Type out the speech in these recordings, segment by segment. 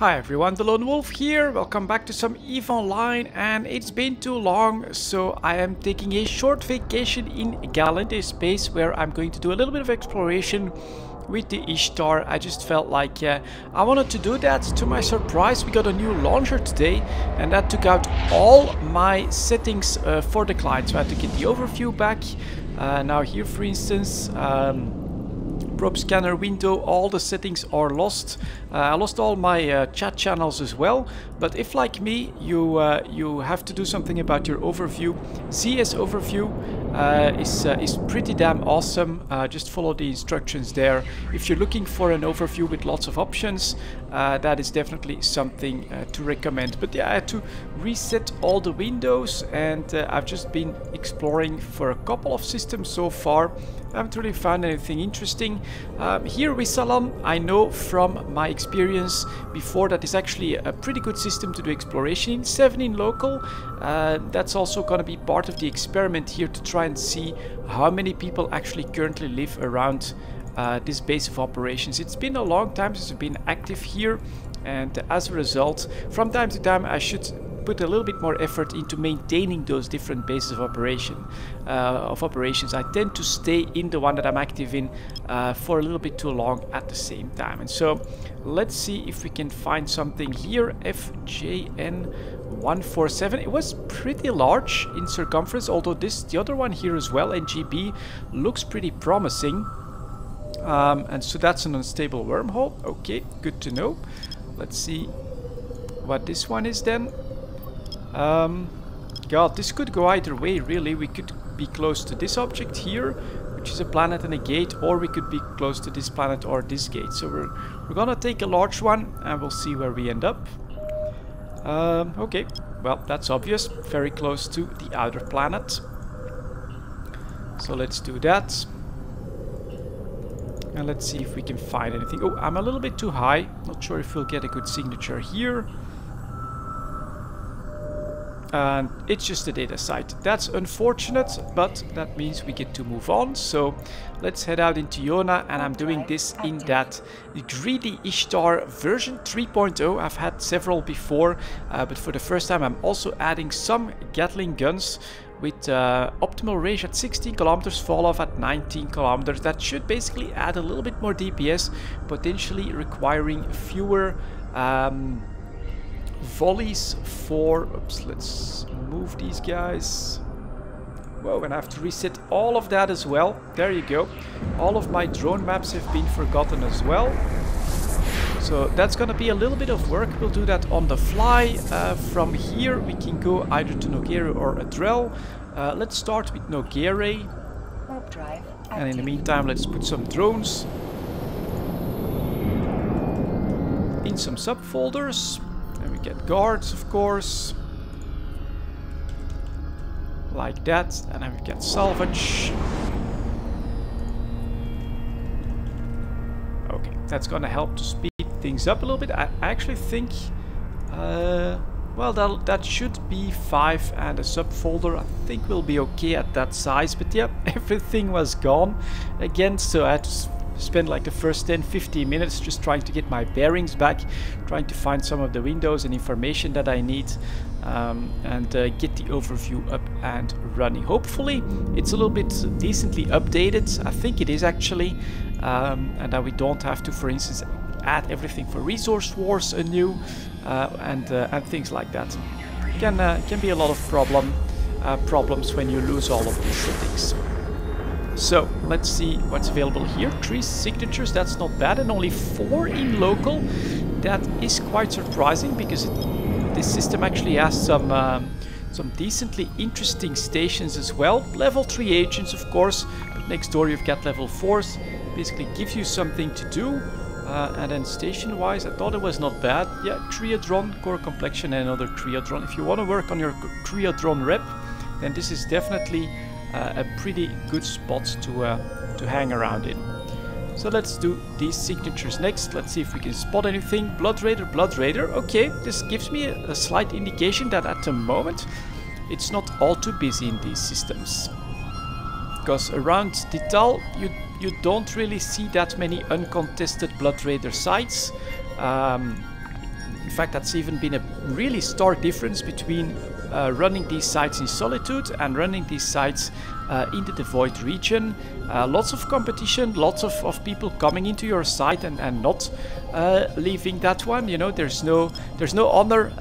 Hi everyone, the Lone Wolf here. Welcome back to some EVE Online, and it's been too long, so I am taking a short vacation in Gallant, a space where I'm going to do a little bit of exploration with the Ishtar. I just felt like I wanted to do that. To my surprise, we got a new launcher today, and that took out all my settings for the client. So I had to get the overview back. Now here, for instance, probe scanner window, all the settings are lost. I lost all my chat channels as well, but if like me you have to do something about your overview, ZS overview is pretty damn awesome. Just follow the instructions there. If you're looking for an overview with lots of options, that is definitely something to recommend. But yeah, I had to reset all the windows, and I've just been exploring for a couple of systems so far. I haven't really found anything interesting. Here with Salon, I know from my experience before that is actually a pretty good system to do exploration in. 7 in local. That's also going to be part of the experiment here, to try and see how many people actually currently live around this base of operations. It's been a long time since I've been active here, and as a result, from time to time I should put a little bit more effort into maintaining those different bases of operations. I tend to stay in the one that I'm active in for a little bit too long at the same time. And so let's see if we can find something here. FJN147. It was pretty large in circumference, although the other one here as well, NGB, looks pretty promising. And so that's an unstable wormhole. Okay, good to know. Let's see what this one is then. God, this could go either way, really. We could be close to this object here, which is a planet and a gate, or we could be close to this planet or this gate. So we're gonna take a large one, and we'll see where we end up. Okay, well, that's obvious. Very close to the outer planet. So let's do that. And let's see if we can find anything. Oh, I'm a little bit too high. Not sure if we'll get a good signature here. And it's just a data site. That's unfortunate, but that means we get to move on. So let's head out into Iona, and I'm doing this in that greedy Ishtar version 3.0. I've had several before, but for the first time I'm also adding some Gatling guns with optimal range at 16 kilometers, fall off at 19 kilometers. That should basically add a little bit more DPS, potentially requiring fewer volleys for... Oops, let's move these guys. Whoa, and I have to reset all of that as well. There you go. All of my drone maps have been forgotten as well. So that's gonna be a little bit of work. We'll do that on the fly. From here we can go either to Nogere or Adrel. Let's start with Nogere. And in the meantime, let's put some drones in some subfolders. And we get guards, of course, like that, and then we get salvage. Okay, that's gonna help to speed things up a little bit. I actually think, well, that should be 5 and a subfolder. I think we'll be okay at that size, but yeah, everything was gone again, so I had to spend like the first 10-15 minutes just trying to get my bearings back, trying to find some of the windows and information that I need, and get the overview up and running. Hopefully it's a little bit decently updated. I think it is actually, and that we don't have to, for instance, add everything for Resource Wars anew, and things like that. Can be a lot of problems when you lose all of these settings. So let's see what's available here. 3 signatures, that's not bad, and only 4 in local. That is quite surprising, because this system actually has some decently interesting stations as well. Level 3 agents, of course, but next door you've got level 4s. Basically gives you something to do. And then station wise, I thought it was not bad. Yeah, Triadron, core complexion, and another Triadron. If you want to work on your Triadron rep, then this is definitely a pretty good spot to hang around in. So let's do these signatures next. Let's see if we can spot anything. Blood Raider, Blood Raider. Okay, this gives me a slight indication that at the moment it's not all too busy in these systems. Because around Tital you don't really see that many uncontested Blood Raider sites. fact, that's even been a really stark difference between running these sites in Solitude and running these sites into the Void region. Lots of competition, lots of people coming into your site and not leaving that one. You know, there's no honor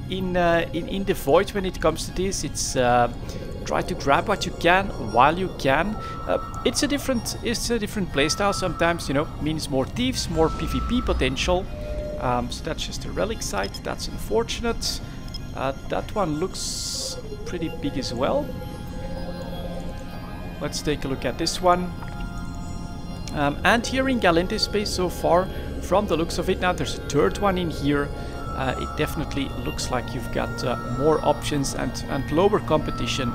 in the Void when it comes to this. It's try to grab what you can while you can. It's a different playstyle. Sometimes, you know, means more thieves, more PvP potential. So that's just a relic site. That's unfortunate. That one looks pretty big as well. Let's take a look at this one. And here in Galente space so far, from the looks of it, now there's a third one in here. It definitely looks like you've got more options and lower competition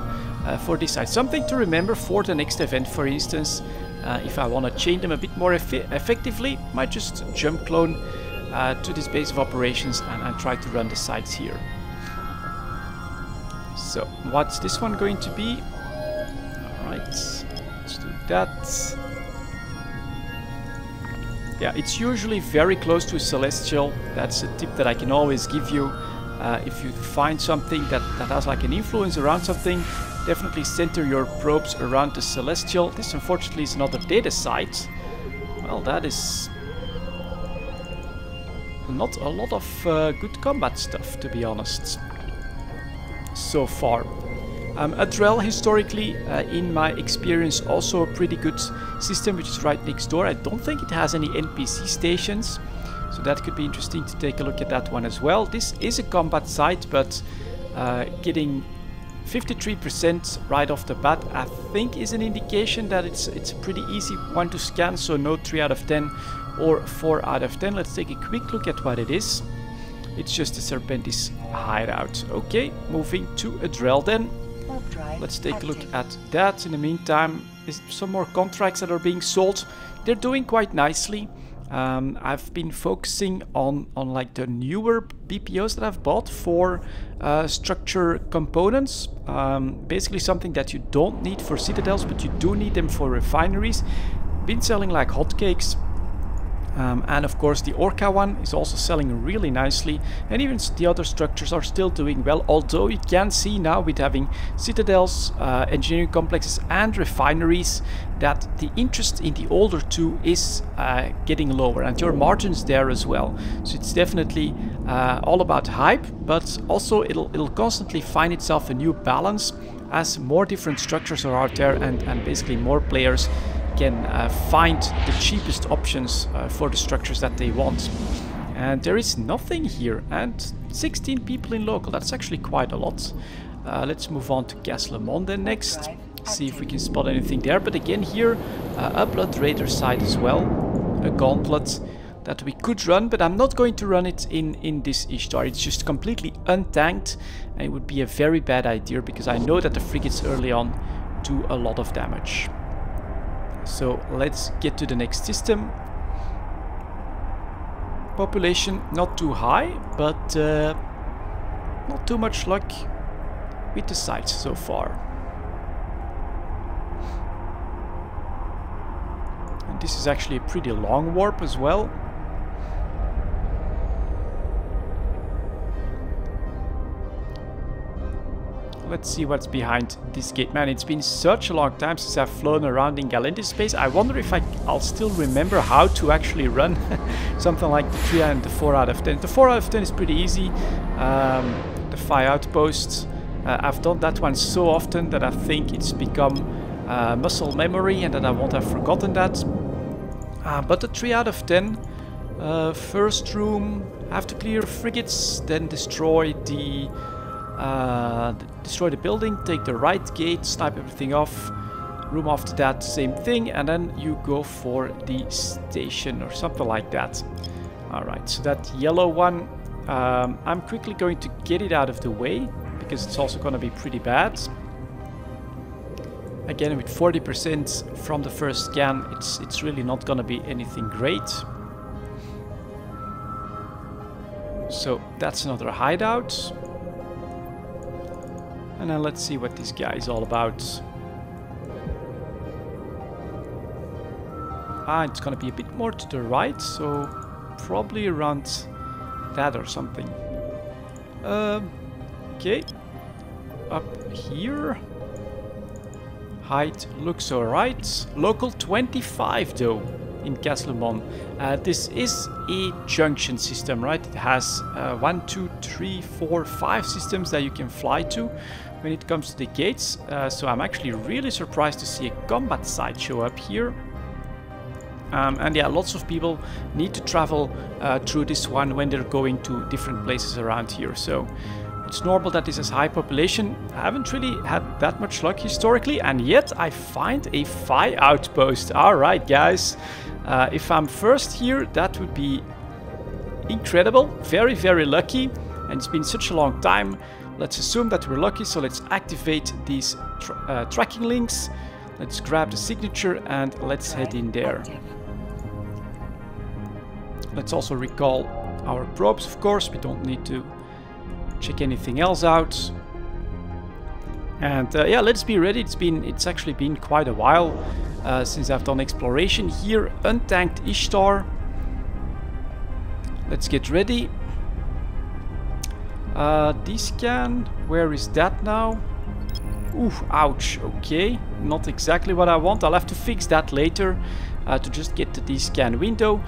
for this site. Something to remember for the next event, for instance. If I want to chain them a bit more effectively, might just jump clone to this base of operations and try to run the sites here. So what's this one going to be? Alright, let's do that. Yeah, it's usually very close to a Celestial. That's a tip that I can always give you. If you find something that has like an influence around something, definitely center your probes around the Celestial. This unfortunately is another data site. Well, that is not a lot of good combat stuff, to be honest, so far. Adrel, historically, in my experience, also a pretty good system, which is right next door. I don't think it has any NPC stations, so that could be interesting to take a look at that one as well. This is a combat site, but getting 53% right off the bat, I think, is an indication that it's a pretty easy one to scan, so no 3 out of 10 or 4 out of 10. Let's take a quick look at what it is. It's just a Serpentis hideout. Okay, moving to Adrel then. Let's take a look at that. In the meantime, some more contracts that are being sold. They're doing quite nicely. I've been focusing on like the newer BPOs that I've bought for structure components. Basically something that you don't need for citadels, but you do need them for refineries. Been selling like hotcakes. And of course the Orca one is also selling really nicely, and even the other structures are still doing well, although you can see now with having citadels, engineering complexes and refineries that the interest in the older two is getting lower, and your margins there as well. So it's definitely all about hype, but also it'll constantly find itself a new balance as more different structures are out there and basically more players can find the cheapest options for the structures that they want. And there is nothing here, and 16 people in local, that's actually quite a lot. Let's move on to Gas Le Monde then next, see if we can spot anything there. But again here, a Blood Raider site as well, a Gauntlet that we could run, but I'm not going to run it in this Ishtar. It's just completely untanked, and it would be a very bad idea because I know that the frigates early on do a lot of damage. So let's get to the next system. Population not too high, but not too much luck with the sites so far. And this is actually a pretty long warp as well. Let's see what's behind this gate. Man, it's been such a long time since I've flown around in Galente space. I wonder if I'll still remember how to actually run something like the 3 and the 4 out of 10. The 4 out of 10 is pretty easy. The 5 outposts, I've done that one so often that I think it's become muscle memory and that I won't have forgotten that. But the 3 out of 10, first room, have to clear frigates, then destroy the building, take the right gate, snipe everything off. Room after that, same thing, and then you go for the station or something like that. Alright, so that yellow one, I'm quickly going to get it out of the way because it's also going to be pretty bad. Again, with 40% from the first scan, it's really not going to be anything great. So that's another hideout. And then let's see what this guy is all about. It's gonna be a bit more to the right, so probably around that or something. Okay. Up here. Height looks alright. Local 25 though in Castlemon. This is a junction system, right? It has 1, 2, 3, 4, 5 systems that you can fly to when it comes to the gates. So I'm actually really surprised to see a combat site show up here. And yeah, lots of people need to travel through this one when they're going to different places around here. So it's normal that this has high population. I haven't really had that much luck historically, and yet I find a Phi outpost. Alright guys, if I'm first here, that would be incredible. Very, very lucky, and it's been such a long time. Let's assume that we're lucky, so let's activate these tracking links. Let's grab the signature and let's head in there. Let's also recall our probes, of course. We don't need to check anything else out. And yeah, let's be ready. It's actually been quite a while since I've done exploration here. Untanked Ishtar. Let's get ready. D-scan, where is that now? Ooh, ouch, okay. Not exactly what I want. I'll have to fix that later to just get the D-scan window.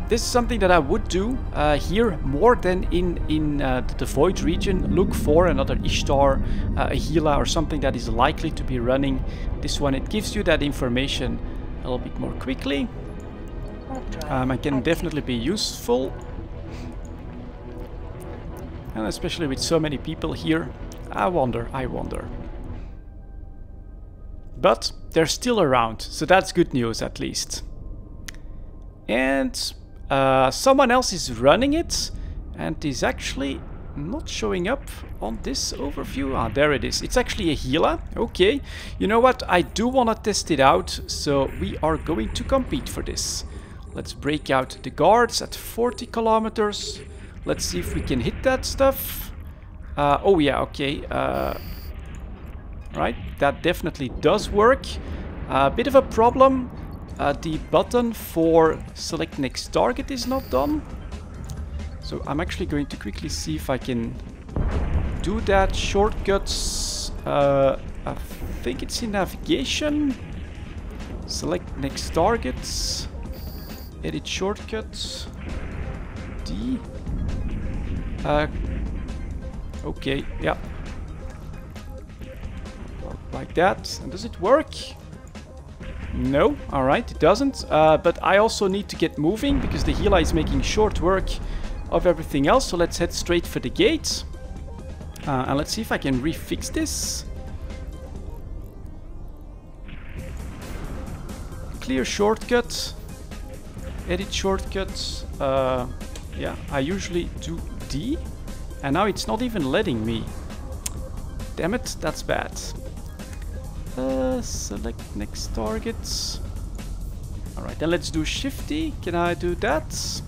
This is something that I would do here more than in the Void region. Look for another Ishtar, a Gila or something that is likely to be running. This one, it gives you that information a little bit more quickly. It can definitely be useful. And especially with so many people here, I wonder. But they're still around, so that's good news at least. And someone else is running it, and is actually not showing up on this overview. Ah, there it is. It's actually a Gila. Okay, you know what? I do want to test it out, so we are going to compete for this. Let's break out the guards at 40 kilometers. Let's see if we can hit that stuff. Oh yeah, okay. Right, that definitely does work. A bit of a problem. The button for select next target is not done. So I'm actually going to quickly see if I can do that. Shortcuts. I think it's in navigation. Select next targets. Edit shortcuts. D. Okay, yeah. Like that. And does it work? No. Alright, it doesn't. But I also need to get moving because the Gila is making short work of everything else. So let's head straight for the gate. And let's see if I can refix this. Clear shortcut. Edit shortcut. Yeah, I usually do D. And now it's not even letting me. Damn it, that's bad. Select next targets. Alright, then let's do Shifty. Can I do that?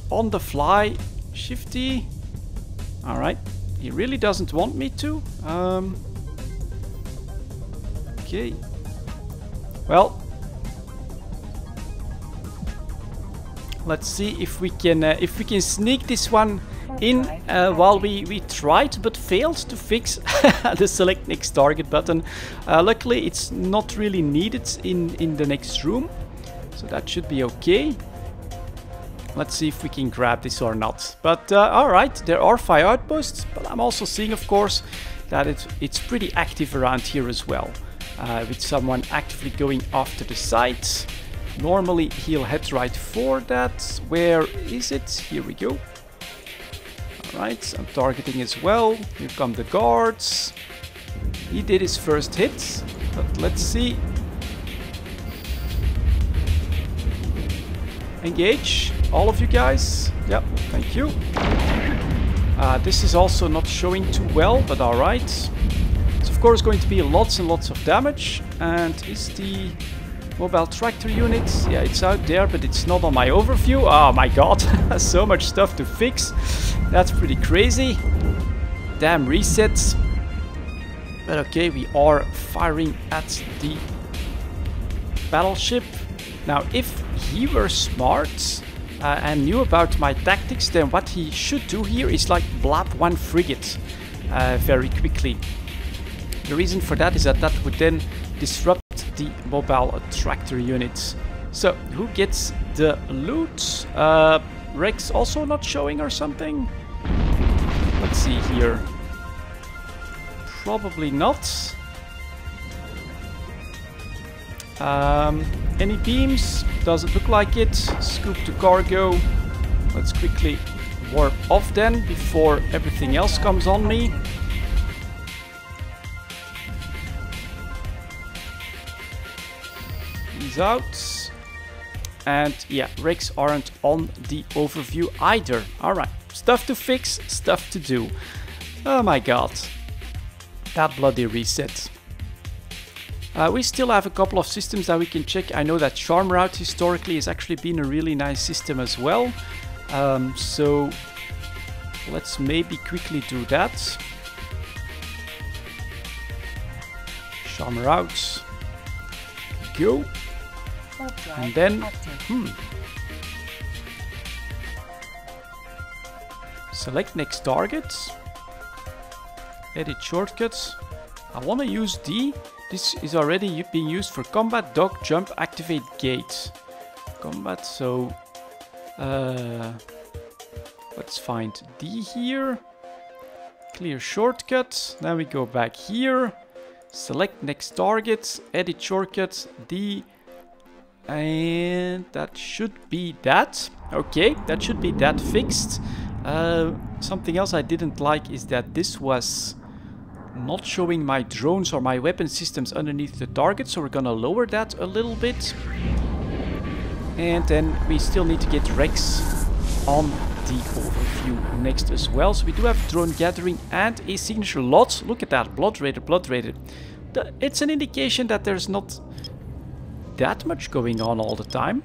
On the fly, Shifty. Alright, he really doesn't want me to. Okay. Well, let's see if we can sneak this one in while we tried but failed to fix the select next target button. Luckily it's not really needed in the next room, so that should be okay. Let's see if we can grab this or not. But alright, there are fire outposts, but I'm also seeing, of course, that it's pretty active around here as well, with someone actively going after the site. Normally he'll head right for that. Where is it? Here we go. Alright, I'm targeting as well. Here come the guards. He did his first hit, but let's see. Engage, all of you guys. Yep, thank you. This is also not showing too well, but alright. It's of course going to be lots and lots of damage. And is the mobile tractor unit? Yeah, it's out there, but it's not on my overview. Oh my god, so much stuff to fix. That's pretty crazy. Damn resets. But okay, we are firing at the battleship. Now, if he were smart, and knew about my tactics, then what he should do here is like blab one frigate very quickly. The reason for that is that that would then disrupt the mobile tractor units. So, who gets the loot? Rex also not showing or something? Let's see here. Probably not. Any beams? Doesn't look like it. Scoop to cargo. Let's quickly warp off then before everything else comes on me. He's out. And yeah, Rex aren't on the overview either. Alright, stuff to fix, stuff to do. Oh my god. That bloody reset. We still have a couple of systems that we can check. I know that Charm Route historically has actually been a really nice system as well. So let's maybe quickly do that. Charm Route. Go. And then, select next target. Edit shortcuts. I want to use D. This is already being used for combat, dog, jump, activate gate. Combat, so let's find D here. Clear shortcut. Then we go back here. Select next target. Edit shortcut. D. And that should be that. Okay, that should be that fixed. Something else I didn't like is that this was not showing my drones or my weapon systems underneath the target, so we're gonna lower that a little bit. And then we still need to get Rex on the overview next as well. So we do have drone gathering and a signature lot. Look at that, blood rated, blood rated. It's an indication that there's not that much going on all the time.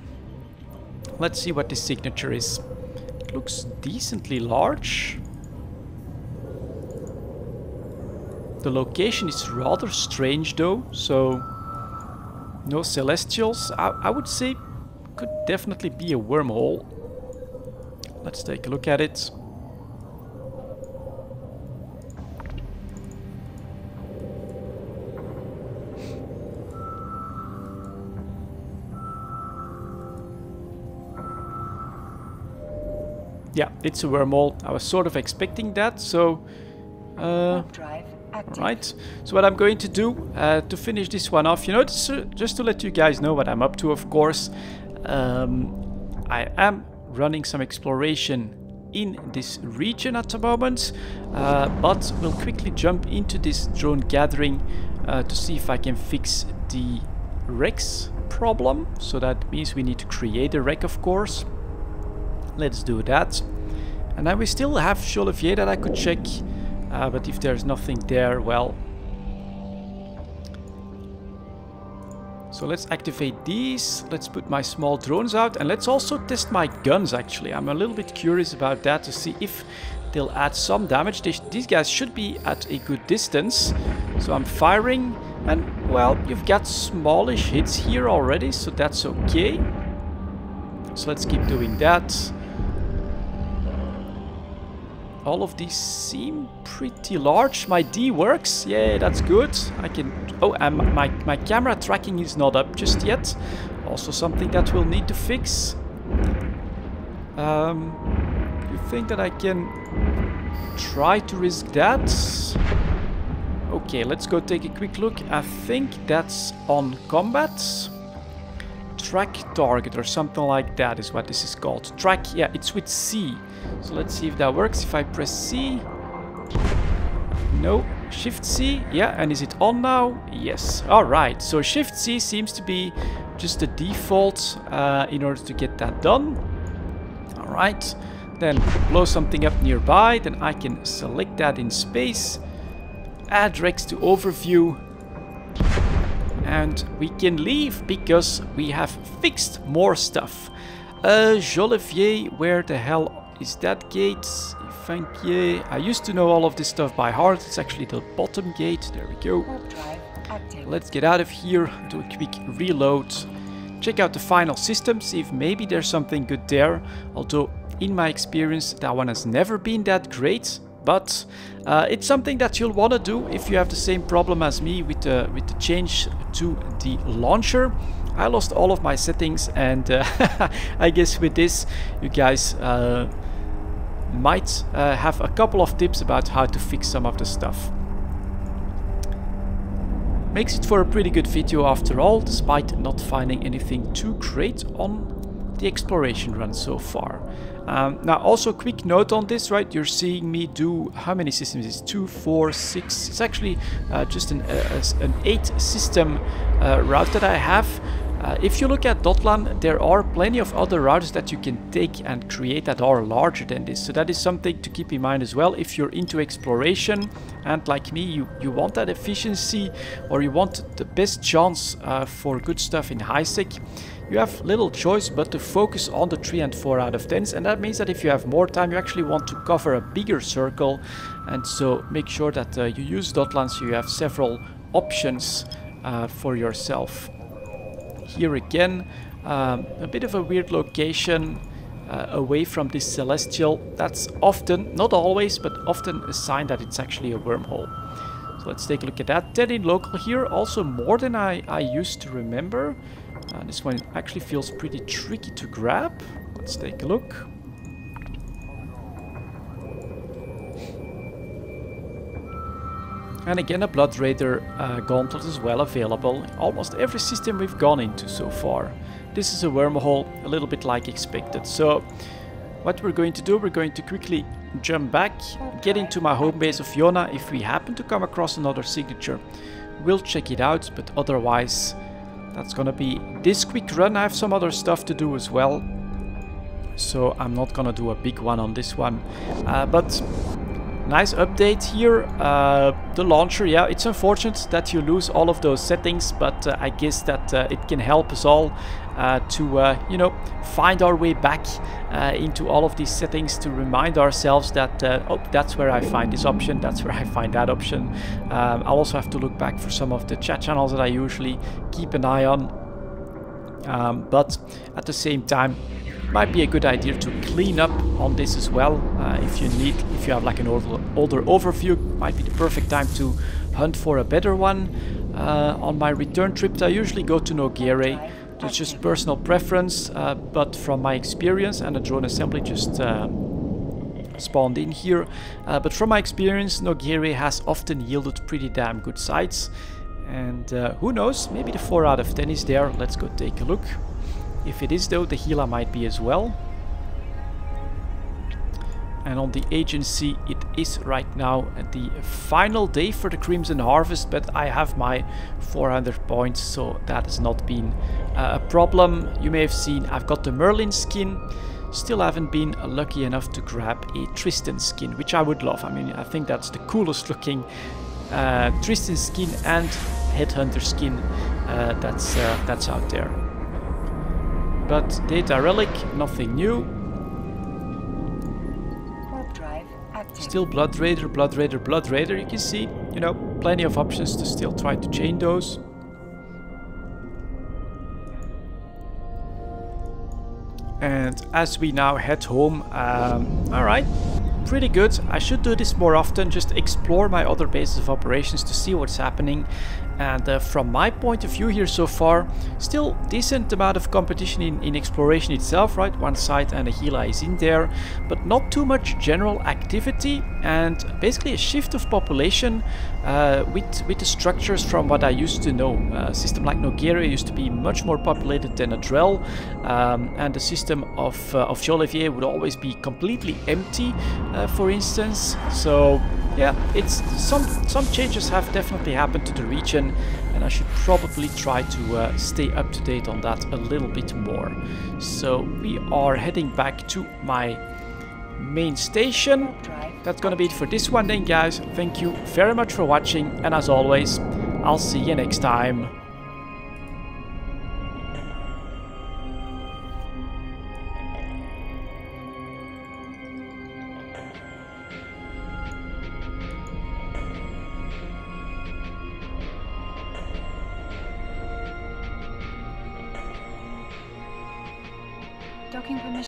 Let's see what this signature is. It looks decently large. The location is rather strange though, so no celestials. I would say could definitely be a wormhole. Let's take a look at it. Yeah, it's a wormhole. I was sort of expecting that, so alright, so what I'm going to do to finish this one off, you know, just to let you guys know what I'm up to, of course. I am running some exploration in this region at the moment, but we'll quickly jump into this drone gathering to see if I can fix the Rex problem. So that means we need to create a wreck, of course. Let's do that. And then we still have Jolivier that I could check, but if there's nothing there, well. So let's activate these, let's put my small drones out, and let's also test my guns actually. I'm a little bit curious about that to see if they'll add some damage. These guys should be at a good distance. So I'm firing, and well, you've got smallish hits here already, so that's okay. So let's keep doing that. All of these seem pretty large. My D works. Yeah, that's good. I can... Oh, and my camera tracking is not up just yet. Also something that we'll need to fix. You think that I can try to risk that? Okay, let's go take a quick look. I think that's on combat. Track target or something like that is what this is called. Track, yeah, it's with C. So let's see if that works. If I press C. No. Shift C. Yeah, and is it on now? Yes. Alright, so Shift C seems to be just the default in order to get that done. Alright. Then blow something up nearby. Then I can select that in space. Add Rex to overview. And we can leave because we have fixed more stuff. Jolivier, where the hell is that gate? Fanquier. I used to know all of this stuff by heart. It's actually the bottom gate. There we go. Let's get out of here, do a quick reload. check out the final system, see if maybe there's something good there. Although in my experience that one has never been that great, but it's something that you'll want to do if you have the same problem as me with the change to the launcher. I lost all of my settings, and I guess with this you guys might have a couple of tips about how to fix some of the stuff. Makes it for a pretty good video after all, despite not finding anything too great on the exploration run so far. Now also a quick note on this, right? You're seeing me do, how many systems is it? 2, 4, 6, it's actually just an 8 system route that I have. If you look at Dotlan, there are plenty of other routes that you can take and create that are larger than this. So that is something to keep in mind as well. If you're into exploration and like me, you want that efficiency, or you want the best chance for good stuff in high sec, you have little choice but to focus on the 3 and 4 out of 10s. And that means that if you have more time, you actually want to cover a bigger circle. And so make sure that you use Dotlan so you have several options for yourself. Here again, a bit of a weird location away from this celestial. That's often, not always, but often a sign that it's actually a wormhole. So let's take a look at that. 10 in local here, also more than I used to remember. This one actually feels pretty tricky to grab. Let's take a look. And again, a Blood Raider gauntlet is well available in almost every system we've gone into so far. This is a wormhole, a little bit like expected. So what we're going to do, we're going to quickly jump back, get into my home base of Yona. If we happen to come across another signature, we'll check it out, but otherwise that's gonna be this quick run. I have some other stuff to do as well, so I'm not gonna do a big one on this one, but nice update here. The launcher, yeah, it's unfortunate that you lose all of those settings, but I guess that it can help us all to, you know, find our way back into all of these settings, to remind ourselves that, oh, that's where I find this option, that's where I find that option. I'll also have to look back for some of the chat channels that I usually keep an eye on. But at the same time, might be a good idea to clean up on this as well. If you have like an older overview, might be the perfect time to hunt for a better one. On my return trip, I usually go to Nogere. It's just personal preference, but from my experience, and the drone assembly just spawned in here. But from my experience, Nogere has often yielded pretty damn good sights. And who knows, maybe the 4 out of 10 is there. Let's go take a look. If it is though, the Gila might be as well. And on the agency, it is right now at the final day for the Crimson Harvest, but I have my 400 points, so that has not been a problem. You may have seen I've got the Merlin skin. Still haven't been lucky enough to grab a Tristan skin, which I would love. I mean, I think that's the coolest looking Tristan skin and Headhunter skin that's out there. But data relic, nothing new. Still Blood Raider, Blood Raider, Blood Raider. You can see, you know, plenty of options to still try to chain those. And as we now head home, alright, pretty good. I should do this more often, just explore my other bases of operations to see what's happening. And from my point of view here so far, still decent amount of competition in exploration itself, right? One side and a Gila is in there, but not too much general activity, and basically a shift of population with the structures from what I used to know. A system like Nogere used to be much more populated than Adrel, and the system of Jolivier would always be completely empty, for instance. So yeah, it's some changes have definitely happened to the region, and I should probably try to stay up to date on that a little bit more. So we are heading back to my main station. That's gonna be it for this one then, guys. Thank you very much for watching, and as always, I'll see you next time. looking for Miss